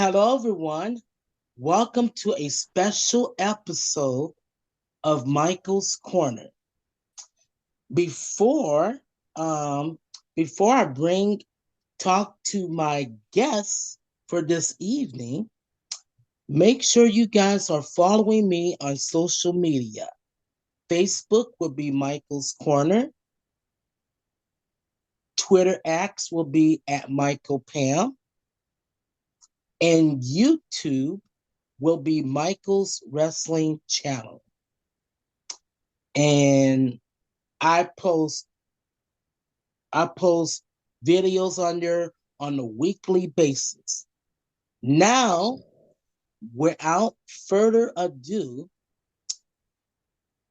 Hello, everyone. Welcome to a special episode of Michael's Corner. Before, um, before I bring talk to my guests for this evening, make sure you guys are following me on social media. Facebook will be Michael's Corner. Twitter X will be at Michael Pam, and YouTube will be Michael's Wrestling Channel. And I post I post videos on there on a weekly basis. Now, Awesome. without further ado,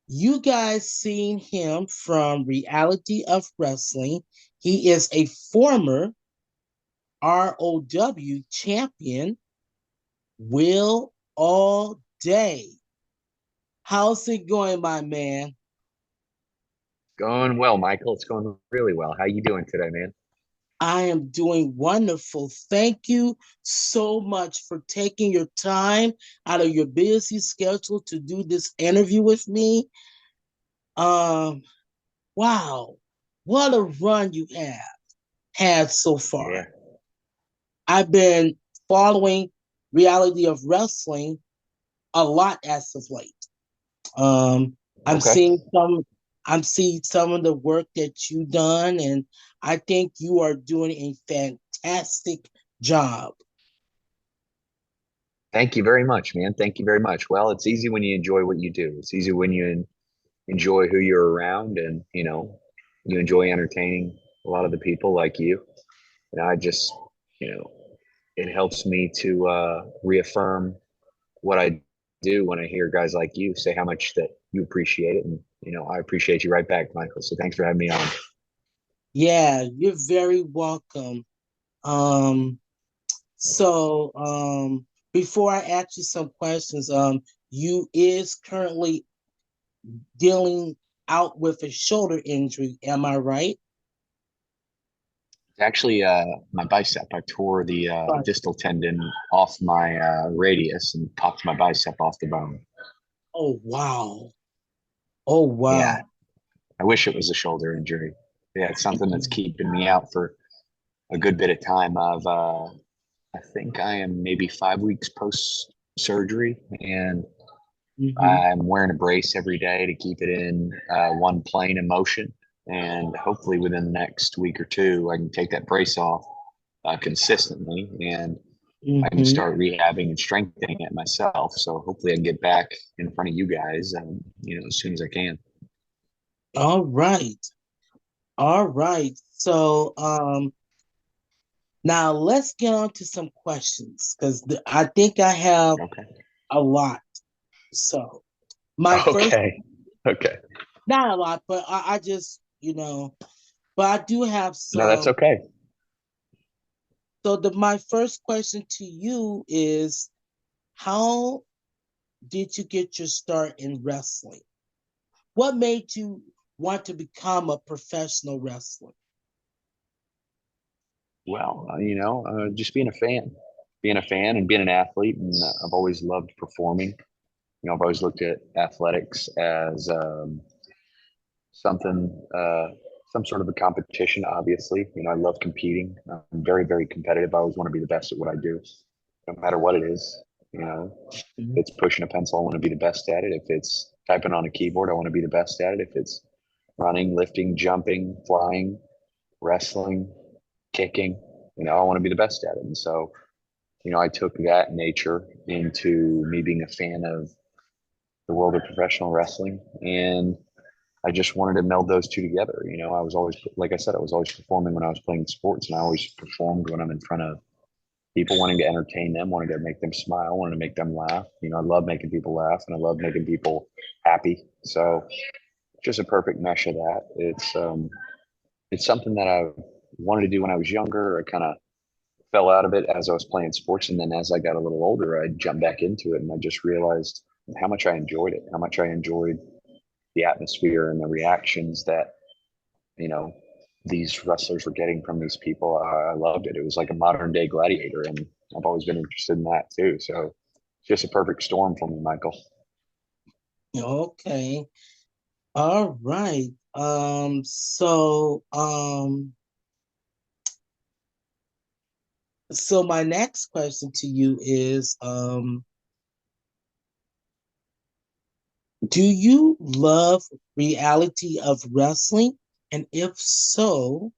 you guys seen him from Reality of Wrestling. He is a former ROW champion, Will All Day. How's it going, my man? Going well, Michael. It's going really well. How you doing today, man? I am doing wonderful. Thank you so much for taking your time out of your busy schedule to do this interview with me. Um, wow, what a run you have had so Yeah. far. I've been following Reality of Wrestling a lot as of late. Um, I'm Okay. seeing some I'm seeing some of the work that you've done, and I think you are doing a fantastic job. Thank you very much, man. Thank you very much. Well, it's easy when you enjoy what you do. It's easy when you enjoy who you're around and, you enjoy entertaining a lot of the people like you. And I just, you know, it helps me to reaffirm what I do when I hear guys like you say how much that you appreciate it. And, I appreciate you right back, Michael. So thanks for having me on. Yeah, you're very welcome. Um, so before I ask you some questions, you is currently dealing out with a shoulder injury, am I right? It's actually my bicep. I tore the Right. distal tendon off my radius and popped my bicep off the bone. Oh wow. Oh Yeah, wow. I wish it was a shoulder injury. Yeah, it's something that's keeping me out for a good bit of time. I think I am maybe 5 weeks post surgery, and Mm-hmm. I'm wearing a brace every day to keep it in one plane of motion. And hopefully, within the next week or two, I can take that brace off consistently, and I can Mm-hmm. start rehabbing and strengthening it myself. So hopefully, I can get back in front of you guys, as soon as I can. All right. All right. So now let's get on to some questions because I think I have Okay. a lot. So my first, Okay. Okay. not a lot, but I just, but I do have No, that's some. okay. So my first question to you is, how did you get your start in wrestling? What made you want to become a professional wrestler? Well, just being a fan and being an athlete, and I've always loved performing. I've always looked at athletics as something, some sort of a competition. Obviously, I love competing. I'm very, very competitive. I always want to be the best at what I do, no matter what it is. If it's pushing a pencil, I want to be the best at it. If it's typing on a keyboard, I want to be the best at it. If it's running, lifting, jumping, flying, wrestling, kicking, I want to be the best at it. And so, I took that nature into me being a fan of the world of professional wrestling. And I just wanted to meld those two together. I was always, like I said, I was always performing when I was playing sports, and I always performed when I'm in front of people, wanting to entertain them, wanting to make them smile, wanting to make them laugh. I love making people laugh, and I love making people happy. So just a perfect mesh of that. It's something that I wanted to do when I was younger. I kind of fell out of it as I was playing sports. And then as I got a little older, I jumped back into it, and I just realized how much I enjoyed it, how much I enjoyed the atmosphere and the reactions that, you know, these wrestlers were getting from these people. I loved it. It was like a modern day gladiator. And I've always been interested in that too. So it's just a perfect storm for me, Michael. Okay. All right. So my next question to you is, do you love reality of wrestling? And if so,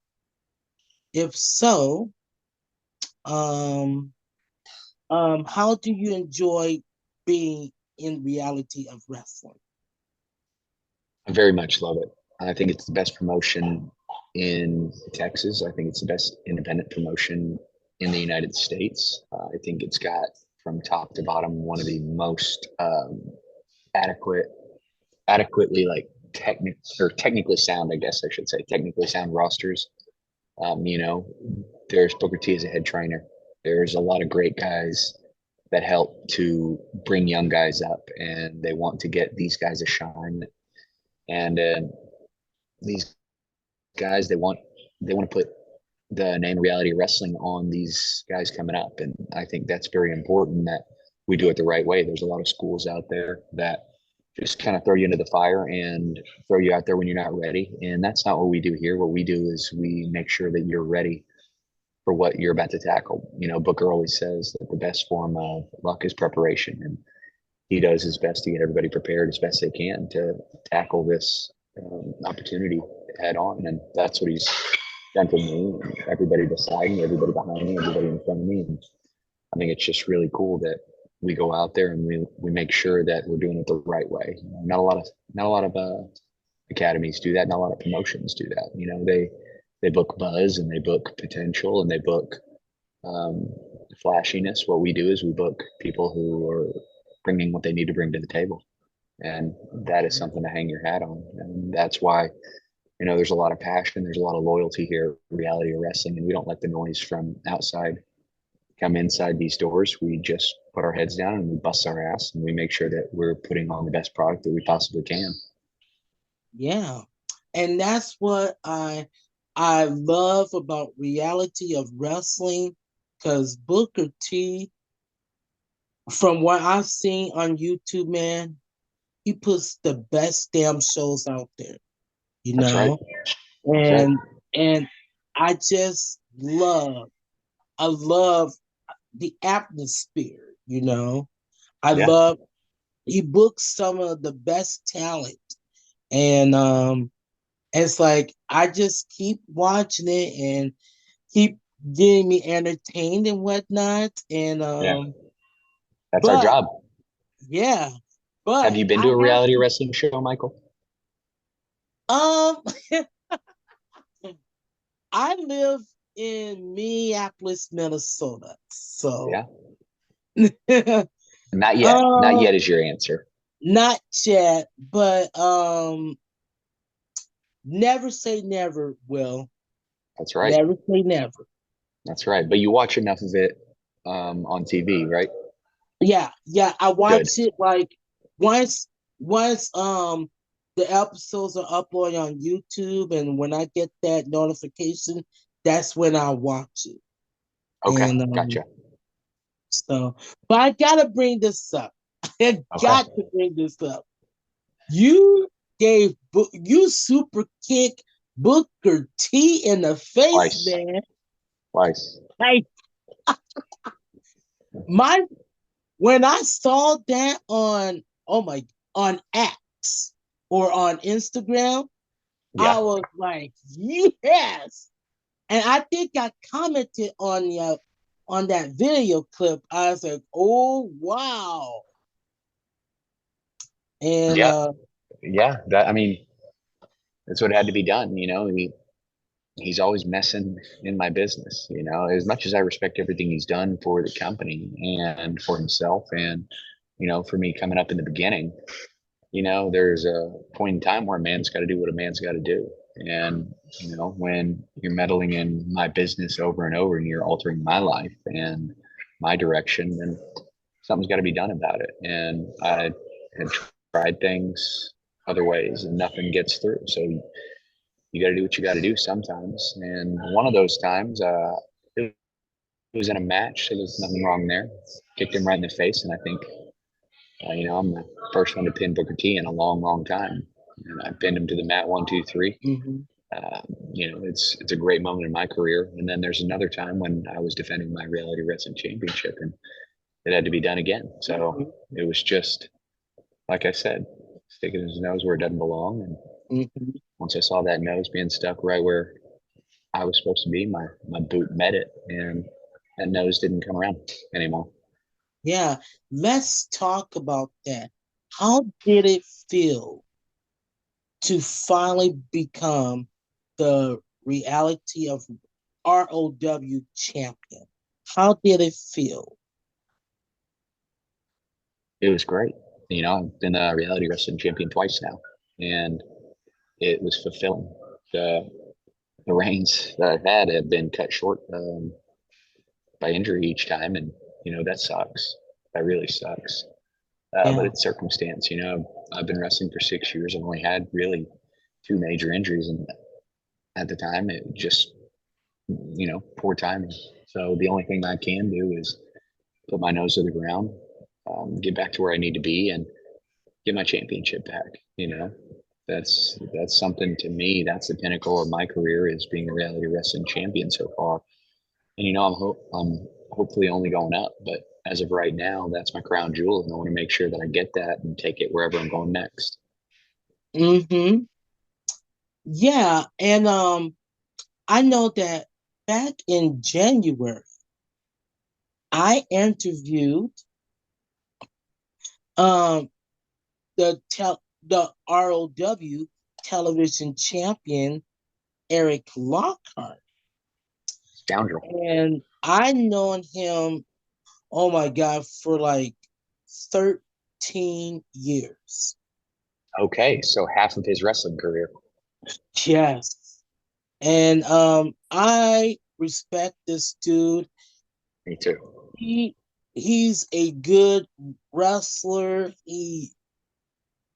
um, how do you enjoy being in reality of wrestling? I very much love it. I think it's the best promotion in Texas. I think it's the best independent promotion in the United States. I think it's got from top to bottom one of the most adequate, adequately like technically sound, I guess I should say, technically sound rosters. You know, there's Booker T as a head trainer. There's a lot of great guys that help to bring young guys up, and they want to get these guys a shine. And these guys, they want to put the name reality wrestling on these guys coming up, and I think that's very important that we do it the right way. There's a lot of schools out there that just kind of throw you into the fire and throw you out there when you're not ready, and that's not what we do here. What we do is we make sure that you're ready for what you're about to tackle. You know, Booker always says that the best form of luck is preparation, and he does his best to get everybody prepared as best they can to tackle this opportunity head on. And that's what he's done for me, and everybody beside me, everybody behind me, everybody in front of me. And I think it's just really cool that we go out there and we make sure that we're doing it the right way. You know, not a lot of academies do that. Not a lot of promotions do that. You know, they book buzz and they book potential and they book um, flashiness. What we do is we book people who are bringing what they need to bring to the table, and that is something to hang your hat on. And that's why there's a lot of passion, there's a lot of loyalty here, reality of wrestling, and we don't let the noise from outside come inside these doors. We just put our heads down and we bust our ass and we make sure that we're putting on the best product that we possibly can. Yeah. And that's what I love about reality of wrestling, because Booker T, from what I've seen on YouTube, man, he puts the best damn shows out there, you That's right. know? That's right. And I just I love the atmosphere, you know? I Yeah. love he books some of the best talent. And it's like I just keep watching it and keep getting me entertained and whatnot. And Yeah. That's our but job. yeah, Have but you been I to a have reality wrestling show, Michael? um I live in Minneapolis, Minnesota. So Yeah. Not yet. Not um yet is your answer. not yet, but never say never, Will. That's right. Never say never. That's right. But you watch enough of it on TV, right? Yeah, yeah. I Good. watch it like once once the episodes are uploaded on YouTube, and when I get that notification, that's when I watch it. Okay. And Gotcha. so but I gotta bring this up. I Okay. got to bring this up. You you super kick Booker T in the face, Twice. man. Twice. Like my when I saw that on on X or on Instagram, Yeah. I was like, yes. And I think I commented on that video clip. I was like, oh wow. And Yeah. Yeah. That I mean, that's what had to be done. He's always messing in my business. As much as I respect everything he's done for the company and for himself, and for me coming up in the beginning, there's a point in time where a man's got to do what a man's got to do. And, when you're meddling in my business over and over and you're altering my life and my direction, then something's got to be done about it. And I had tried things other ways and nothing gets through. So you got to do what you got to do sometimes. And one of those times, it was in a match, so there's nothing wrong there. Kicked him right in the face, and I think I'm the first one to pin Booker T in a long, long time. And I pinned him to the mat 1, 2, 3. Hmm. It's a great moment in my career. And then there's another time when I was defending my reality wrestling championship, and it had to be done again. So it was just like I said, sticking his nose where it doesn't belong. And Hmm. once I saw that nose being stuck right where I was supposed to be, my boot met it, and that nose didn't come around anymore. Yeah, let's talk about that. How did it feel to finally become the reality of ROW champion? How did it feel? It was great. I've been a reality wrestling champion twice now, and it was fulfilling. The reigns that I've had have been cut short by injury each time, and that sucks. That really sucks. But Yeah. it's circumstance. I've been wrestling for 6 years. I've only had really two major injuries, and at the time, it just poor timing. So the only thing I can do is put my nose to the ground, get back to where I need to be, and get my championship back. That's something to me. That's the pinnacle of my career is being a reality wrestling champion so far. And I'm hopefully only going up, but as of right now, that's my crown jewel, and I want to make sure that I get that and take it wherever I'm going next. Hmm. Yeah, and I know that back in January, I interviewed um the ROW television champion Eric Lockhart, Scoundrel. and I known him, oh my God, for like 13 years. Okay, so half of his wrestling career. Yes. And I respect this dude. Me too. He he's a good wrestler.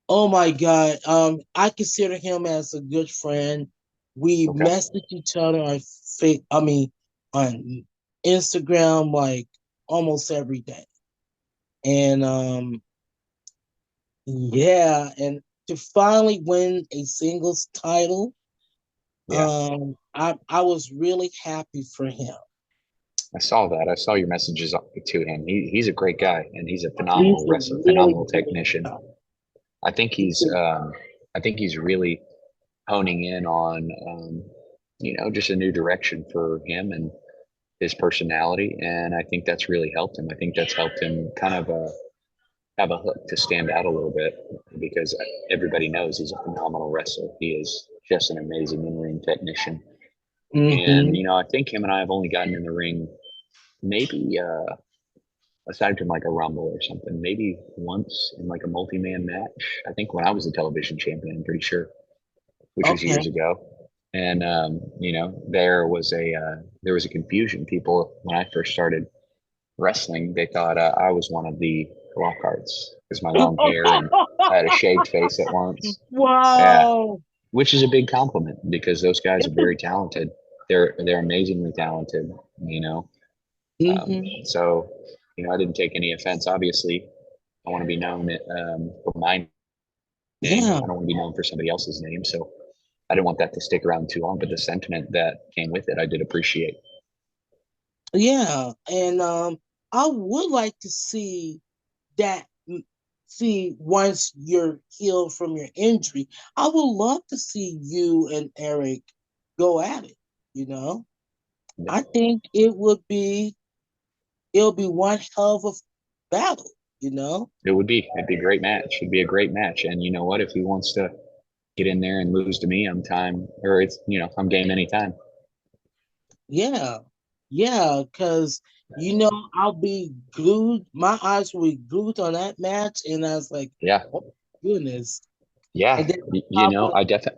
Oh my God. I consider him as a good friend. We Okay. message each other on on Instagram like almost every day. And yeah, and to finally win a singles title, Yeah, I was really happy for him. I saw that. I saw your messages to him. He's a great guy, and he's a He's phenomenal a wrestler, really phenomenal good technician. guy. I think he's really honing in on just a new direction for him and his personality, and I think that's really helped him. I think that's helped him kind of have a hook to stand out a little bit because everybody knows he's a phenomenal wrestler. He is just an amazing in-ring technician, and Hmm. I think him and I have only gotten in the ring maybe aside from like a rumble or something, maybe once in like a multi-man match. I think when I was the television champion, I'm pretty sure, which was Okay. years ago. And there was a confusion. People when I first started wrestling, they thought I was one of the Lockharts because my long hair and I had a shaved face at once. Yeah, Wow. which is a big compliment because those guys are very talented. They're amazingly talented. You know, Hmm. so I didn't take any offense. Obviously, I want to be known for my name. Yeah. I don't want to be known for somebody else's name. So I didn't want that to stick around too long. But the sentiment that came with it, I did appreciate. Yeah. And I would like to see that see once you're healed from your injury. I would love to see you and Eric go at it, you know? Yeah, I think it'll be one hell of a battle, you know? it'd be a great match. It'd be a great match. And you know what? If he wants to get in there and lose to me, I'm game anytime. Yeah. Yeah, because I'll be glued, my eyes will be glued on that match, and I was like, Yeah, oh goodness. yeah. And then on top of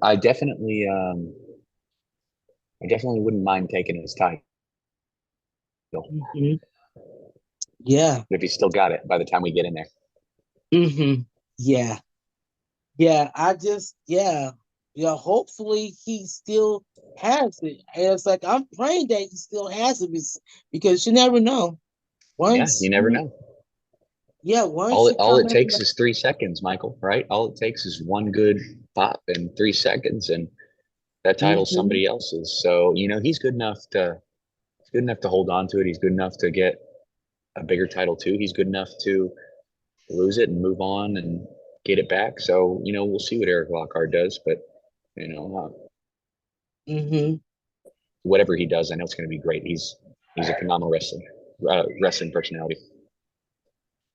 I definitely wouldn't mind taking his title mhm, yeah. if he's still got it by the time we get in there. Hmm. Yeah. Yeah. Yeah. Yeah, hopefully he still has it. And it's like I'm praying that he still has it because you never know. Yeah, Once you never you, know. yeah, All once it you all come it into takes the, is 3 seconds, Michael, right? All it takes is one good pop in 3 seconds, and that title's hmm somebody else's. So, he's good enough to hold on to it. He's good enough to get a bigger title too. He's good enough to lose it and move on and get it back. So, we'll see what Eric Lockhart does, but hmm whatever he does, I know it's going to be great. He's a phenomenal wrestling personality.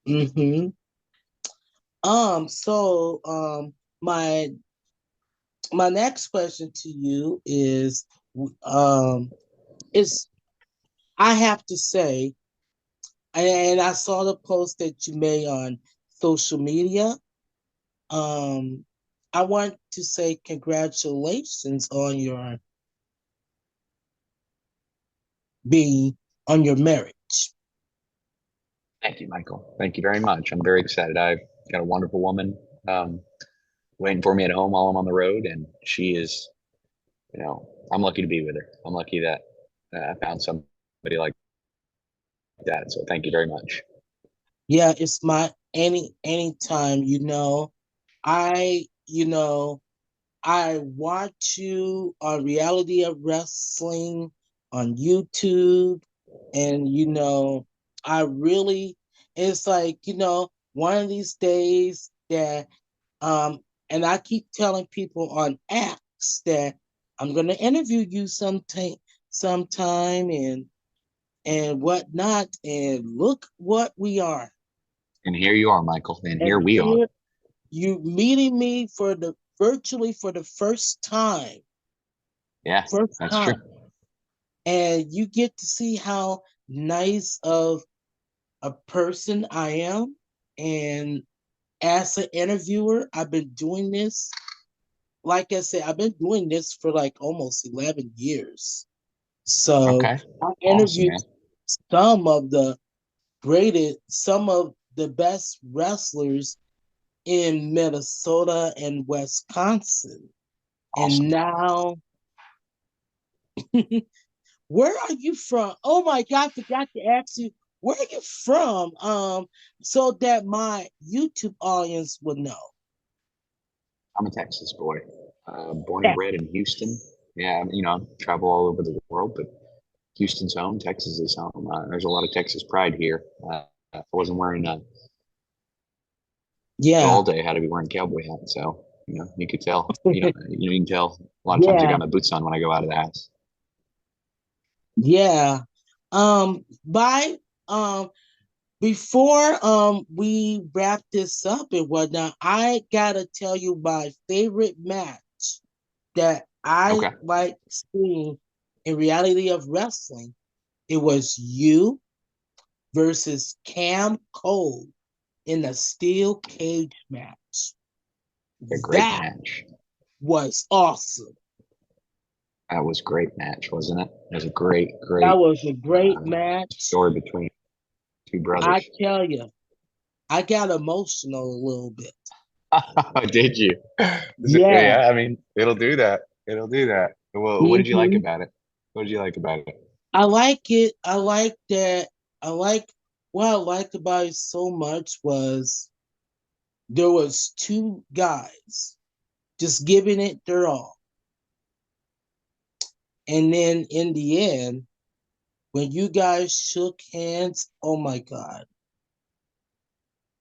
hmm so my my next question to you is I have to say, and I saw the post that you made on social media. Um, I want to say congratulations on your being on your marriage. Thank you, Michael. Thank you very much. I'm very excited. I've got a wonderful woman um, waiting for me at home while I'm on the road, and she is, I'm lucky to be with her. I'm lucky that I found somebody like that. So thank you very much. Yeah, it's my anytime, I I watch you on reality of wrestling on YouTube, and I really, it's like, one of these days that and I keep telling people on X that I'm gonna interview you sometime and whatnot, and look what we are. And here you are, Michael. And here And we are. here you meeting me for the virtually for the Yeah, first that's true. time, and you get to see how nice of a person I am. And as an interviewer, I've been doing this. Like I said, I've been doing this for like almost 11 years. So Okay. I Awesome, interviewed man. some of the best wrestlers in Minnesota and Wisconsin. And Awesome. now, where are you from? Oh my God, I forgot to ask you, where are you from? So that my YouTube audience would know. I'm a Texas boy, born and Yeah. bred in Houston. Yeah, I travel all over the world, but Houston's home, Texas is home. There's a lot of Texas pride here. If I wasn't wearing the Yeah. all day, had to be wearing cowboy hat. So you could tell. You can tell. A lot of times I Yeah. got my boots on when I go out of the house. Yeah. By before we wrap this up and whatnot, I gotta tell you my favorite match that I Okay, like seeing in reality of wrestling. It was you versus Cam Cole in a steel cage match. a great That match. was awesome. That was a great match, wasn't it? It was a That great was a great uh, match. story between two I brothers. tell you, I got emotional a little bit. Did you? Yeah. Yeah, I mean, it'll do that. It'll do that. Well, what did you like hmm about it? What did you like about it? I like it. I like that. I like what I liked about it so much was there was two guys just giving it their all. And then in the end, when you guys shook hands, oh my God,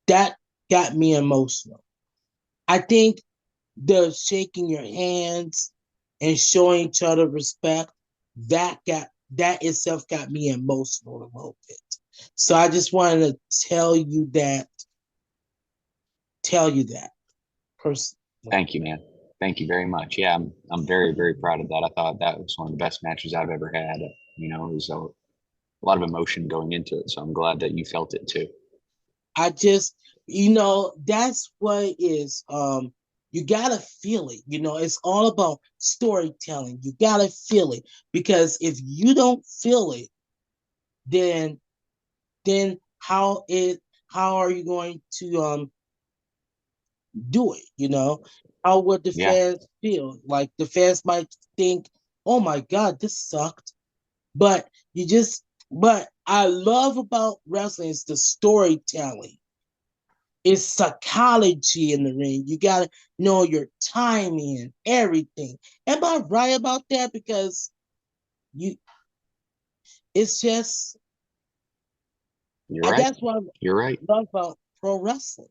that got me emotional. I think the shaking your hands and showing each other respect, that itself got me emotional a little bit. So I just wanted to tell you that personally. Thank you, man. Thank you very much. Yeah, I'm very very proud of that. I thought that was one of the best matches I've ever had. It was a lot of emotion going into it, so I'm glad that you felt it too. I just, that's what it is. You gotta feel it. It's all about storytelling. You gotta feel it because if you don't feel it, then then how are you going to do it? how would the Yeah, fans feel? Like the fans might think, "Oh my God, this sucked," but you just. But I love about wrestling is the storytelling. It's psychology in the ring. You gotta know your timing and everything. Am I right about that? Because you, it's just you're right. that's what I You're right. love about pro wrestling.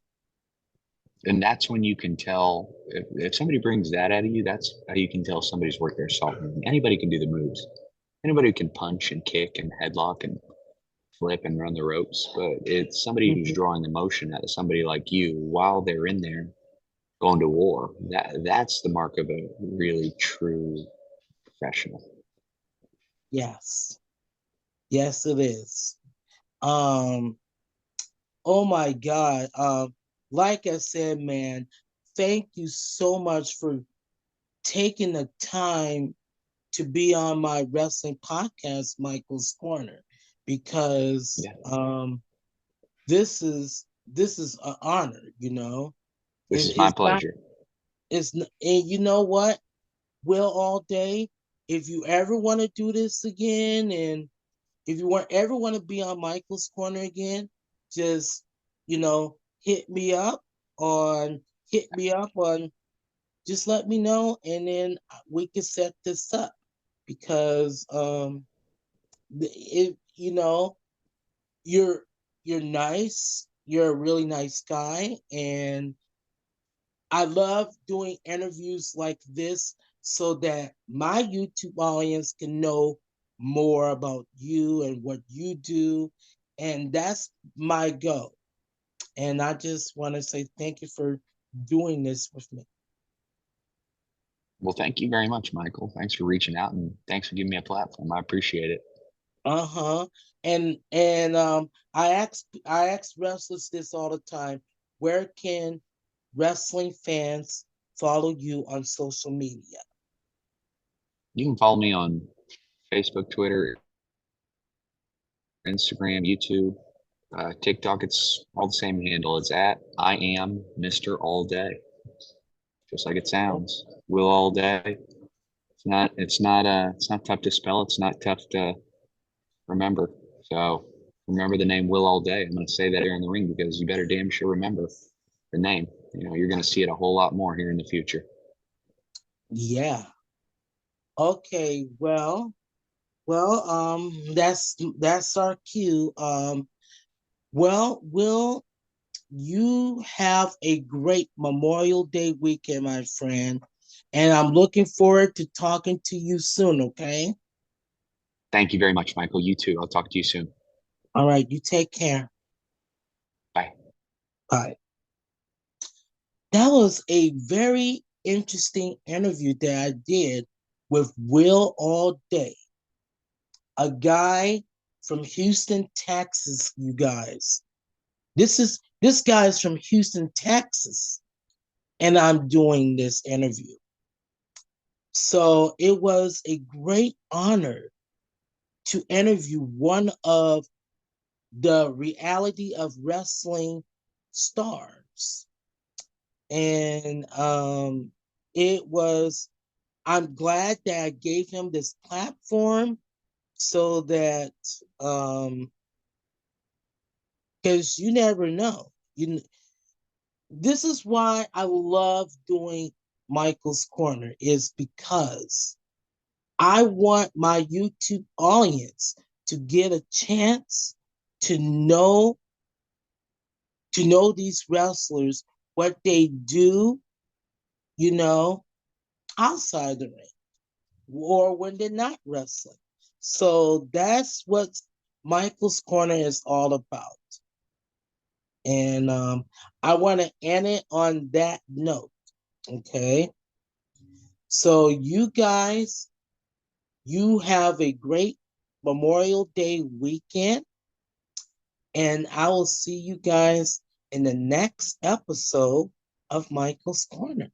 And that's when you can tell if somebody brings that out of you, that's how you can tell somebody's worth their salt. Anybody can do the moves. Anybody can punch and kick and headlock and flip and run the ropes, but it's somebody who's Mhm. drawing emotion out of somebody like you while they're in there going to war. That's the mark of a really true professional. Yes, yes, it is. Um, oh my God. Like I said, man, thank you so much for taking the time to be on my wrestling podcast, Michael's Corner, because Yeah, this is an honor. this it, is my it's not pleasure. and you know what, Will Allday, if you ever want to do this again, and if you ever want to be on Michael's Corner again, just you know hit me up on hit me up on just let me know, and then we can set this up because it you're you're nice, you're a really nice guy, and I love doing interviews like this so that my YouTube audience can know more about you and what you do. And that's my goal. And I just want to say thank you for doing this with me. Well, thank you very much, Michael. Thanks for reaching out and thanks for giving me a platform. I appreciate it. Uh-huh. And I ask wrestlers this all the time. Where can wrestling fans follow you on social media? You can follow me on Facebook, Twitter, Instagram, YouTube, TikTok. It's all the same handle. It's at I am Mr. All Day, just like it Oh, sounds. Will All Day. It's not tough to spell. It's not tough to remember. So remember the name Will All Day. I'm going to say that here in the ring because you better damn sure remember the name. You're going to see it a whole lot more here in the future. yeah. Okay, that's our cue. Well, Will, you have a great Memorial Day weekend, my friend, and I'm looking forward to talking to you soon, okay? Thank you very much, Michael. You too. I'll talk to you soon. All right, you take care. Bye. Bye. That was a very interesting interview that I did with Will All Day, a guy from Houston, Texas, you guys. This guy is from Houston, Texas, and I'm doing this interview. So it was a great honor to interview one of the reality of wrestling stars. And it was, I'm glad that I gave him this platform so that, because you never know. This is why I love doing Michael's Corner, is because I want my YouTube audience to get a chance to know to know these wrestlers, what they do, you know, outside the ring or when they're not wrestling. So that's what Michael's Corner is all about. And I want to end it on that note. Okay. So you guys, you have a great Memorial Day weekend. And I will see you guys in the next episode of Michael's Corner.